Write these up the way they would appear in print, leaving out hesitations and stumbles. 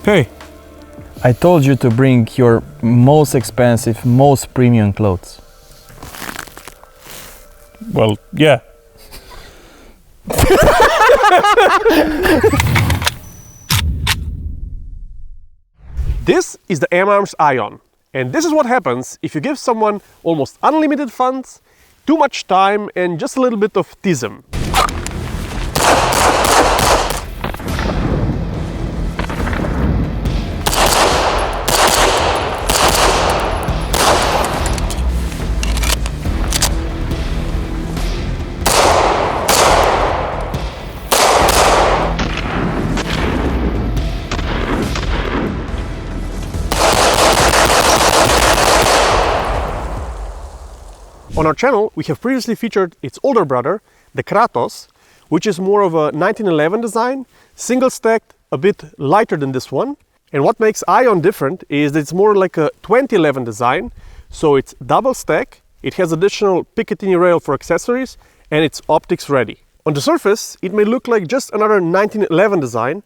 Hey, I told you to bring your most expensive, most premium clothes. well, yeah. This is the M-Arms AION, and this is what happens if you give someone almost unlimited funds, too much time and just a little bit of tism. On our channel, we have previously featured its older brother, the KRATOS, which is more of a 1911 design, single stacked, a bit lighter than this one. And what makes AION different is that it's more like a 2011 design, so it's double stack, it has additional Picatinny rail for accessories, and it's optics ready. On the surface, it may look like just another 1911 design,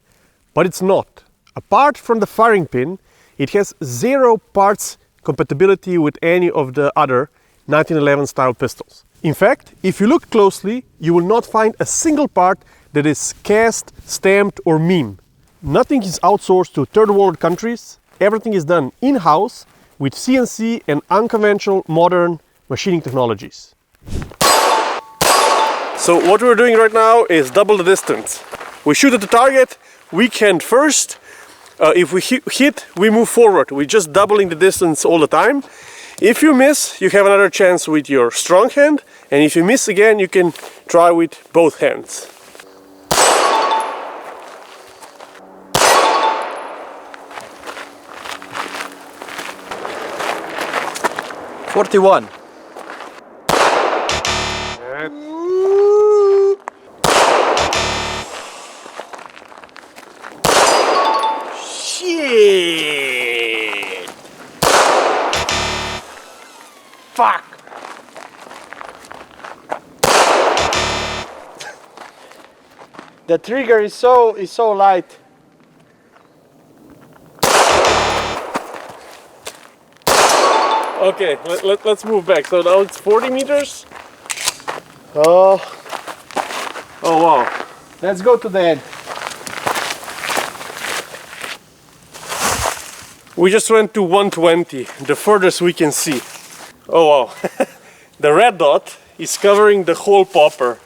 but it's not. Apart from the firing pin, it has 0 parts compatibility with any of the other 1911 style pistols. In fact, if you look closely, you will not find a single part that is cast, stamped or meme. Nothing is outsourced to third world countries. Everything is done in-house with CNC and unconventional modern machining technologies. So what we're doing right now is double the distance. We shoot at the target, weak hand first. If we hit, we move forward. We're just doubling the distance all the time. If you miss, you have another chance with your strong hand, and if you miss again, you can try with both hands. $41. Shit! Fuck! The trigger is so light. Okay, let's move back. So now it's 40 meters. Oh, wow. let's go to the end. We just went to 120, the furthest we can see. Oh wow. The red dot is covering the whole popper.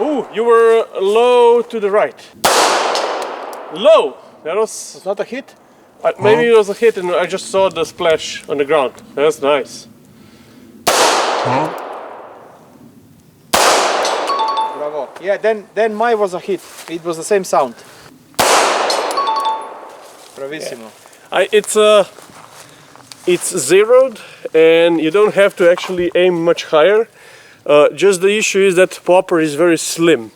Ooh, you were low to the right. Low! That was not a hit? Maybe it was a hit and I just saw the splash on the ground. That's nice. Bravo. Yeah, then mine was a hit. It was the same sound. Bravissimo. It's zeroed and you don't have to actually aim much higher. Just the issue is that popper is very slim.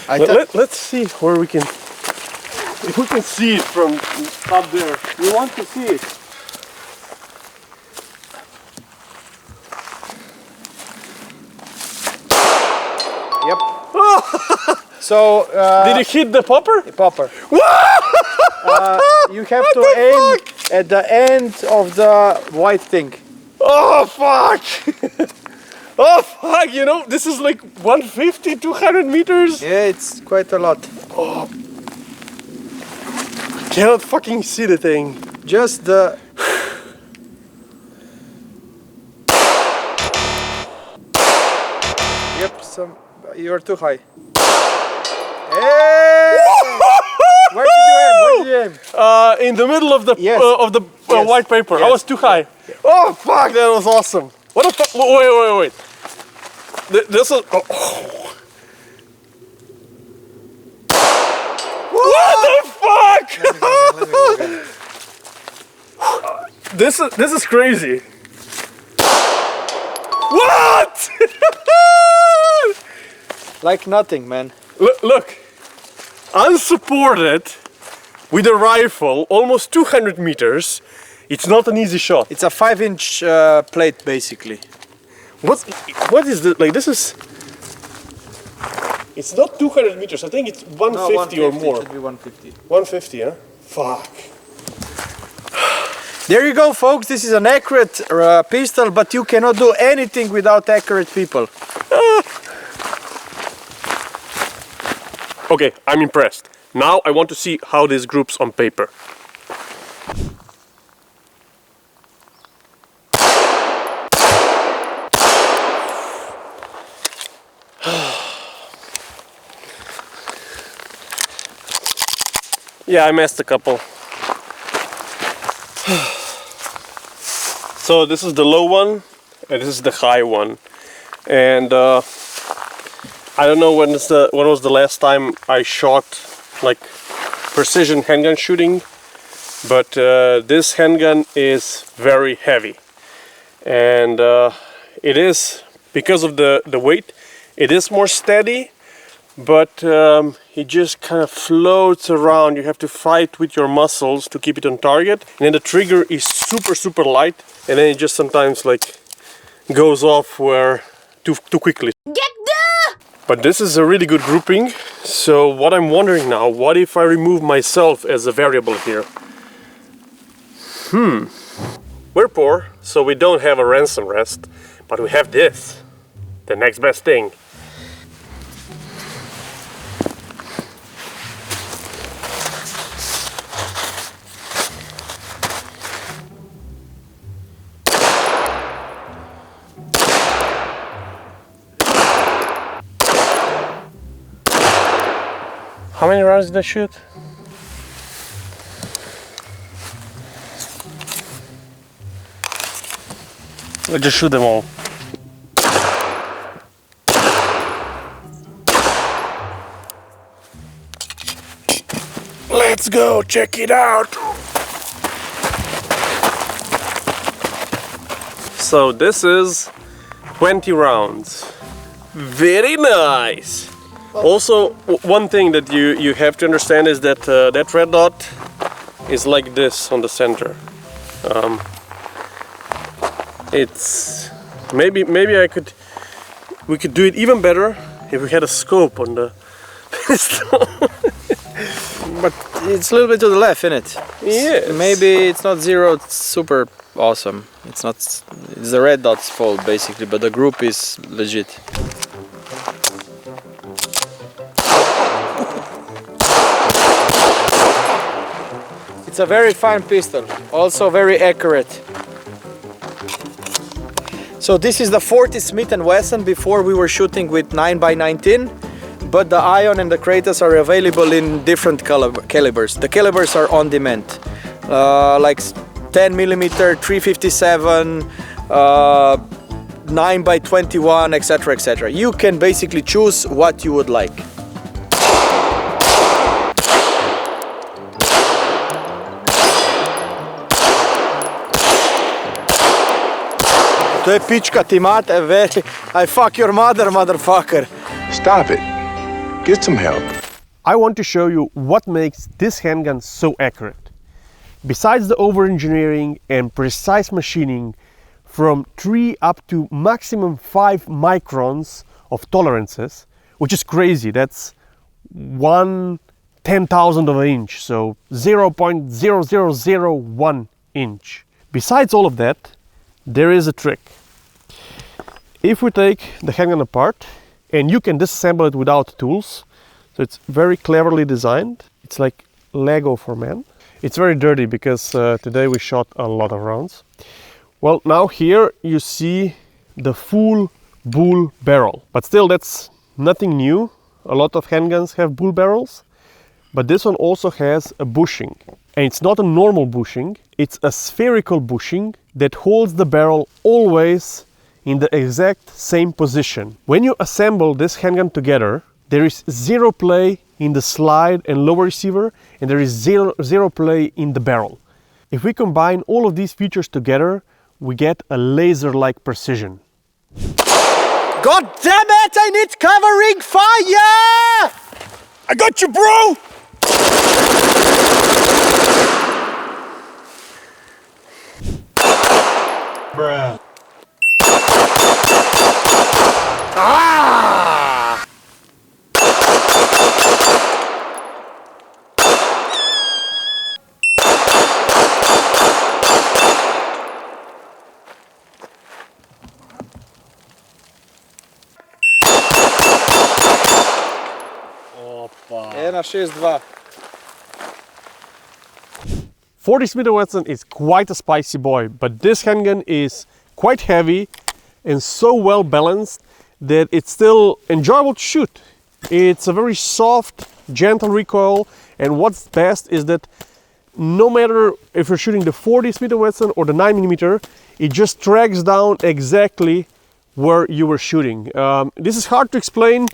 Let's see where we can, if we can see it from up there. We want to see it. Yep. So did it hit the popper? the popper. You have to aim at the end of the white thing. Oh fuck! Oh fuck! You know, this is like 150, 200 meters. Yeah, it's quite a lot. Oh. I cannot fucking see the thing. Just the. Yep, you're too high. Hey! Where did you aim? In the middle of the Yes. Yes. white paper. I Yes. was too high. Oh fuck! That was awesome. What the fuck? Wait. This is. Oh. What the fuck? This is crazy. What? Like nothing, man. Look, unsupported with a rifle, almost 200 meters. It's not an easy shot. It's a 5-inch plate, basically. What is this? Like this is. It's not 200 meters. I think it's 150 or more. It should be 150. 150, huh? Fuck. There you go, folks. This is an accurate pistol, but you cannot do anything without accurate people. Okay, I'm impressed. Now I want to see how this groups on paper. Yeah, I messed a couple. So this is the low one, and this is the high one. And I don't know when was the last time I shot like precision handgun shooting, but this handgun is very heavy, and it is, because of the weight, it is more steady, but it just kind of floats around. You have to fight with your muscles to keep it on target, and then the trigger is super light, and then it just sometimes like goes off where too quickly. But this is a really good grouping. So what I'm wondering now, what if I remove myself as a variable here? We're poor, so we don't have a ransom rest, but we have this, the next best thing. How many rounds did I shoot? I just shoot them all. Let's go check it out. So this is 20 rounds. Very nice. Also, one thing that you have to understand is that that red dot is like this on the center. It's maybe we could do it even better if we had a scope on the pistol. But it's a little bit to the left, isn't it? Yes. Maybe it's not zero, it's super awesome. It's the red dot's fault basically, but the group is legit. It's a very fine pistol, also very accurate. So this is the 40 Smith & Wesson. Before we were shooting with 9x19, but the AION and the KRATOS are available in different calibers. The calibers are on demand, like 10mm, 357, 9x21, etc, etc. You can basically choose what you would like. To je pička ti mate, I fuck your mother, motherfucker. Stop it. Get some help. I want to show you what makes this handgun so accurate. Besides the over-engineering and precise machining, from 3 up to maximum 5 microns of tolerances, which is crazy. That's 1/10,000 of an inch, so 0.0001 inch. Besides all of that, there is a trick. If we take the handgun apart, and you can disassemble it without tools, so it's very cleverly designed. It's like Lego for men. It's very dirty because today we shot a lot of rounds. Well, now here you see the full bull barrel, but still that's nothing new. A lot of handguns have bull barrels, but this one also has a bushing. And it's not a normal bushing, it's a spherical bushing that holds the barrel always in the exact same position. When you assemble this handgun together, there is zero play in the slide and lower receiver, and there is zero play in the barrel. If we combine all of these features together, we get a laser-like precision. God damn it! I need covering fire! I got you, bro! Bruh. Ah! Na 6-2. 40 Smith & Wesson is quite a spicy boy, but this handgun is quite heavy and so well balanced that it's still enjoyable to shoot. It's a very soft, gentle recoil, and what's best is that no matter if you're shooting the 40 Smith & Wesson or the 9mm, it just tracks down exactly where you were shooting. This is hard to explain,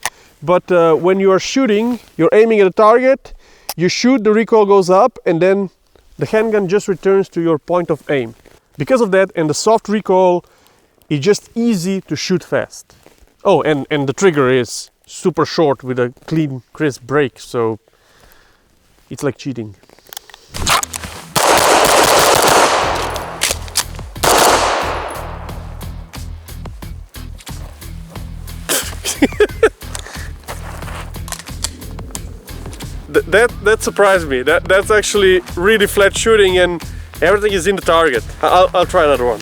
but when you are shooting, you're aiming at a target, you shoot, the recoil goes up, and then the handgun just returns to your point of aim. Because of that and the soft recoil, it's just easy to shoot fast. Oh, and the trigger is super short with a clean, crisp break, so it's like cheating. That surprised me. That's actually really flat shooting and everything is in the target. I'll try another one.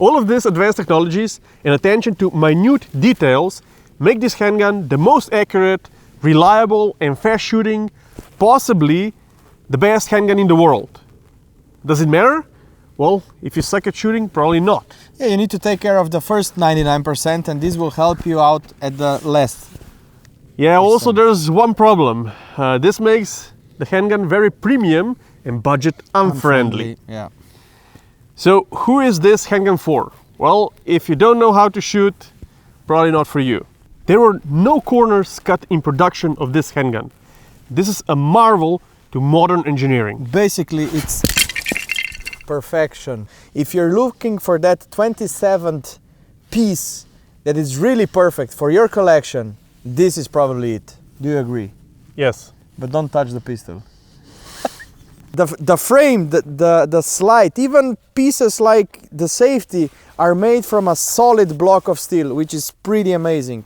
All of these advanced technologies and attention to minute details make this handgun the most accurate, reliable and fast shooting, possibly the best handgun in the world. Does it matter? Well, if you suck at shooting, probably not. Yeah, you need to take care of the first 99% and this will help you out at the last. Yeah, also there's one problem. This makes the handgun very premium and budget unfriendly. Yeah. So who is this handgun for? Well, if you don't know how to shoot, probably not for you. There were no corners cut in production of this handgun. This is a marvel to modern engineering. Basically, it's perfection. If you're looking for that 27th piece that is really perfect for your collection, this is probably it. Do you agree? Yes. But don't touch the pistol. The frame, the slide, even pieces like the safety are made from a solid block of steel, which is pretty amazing.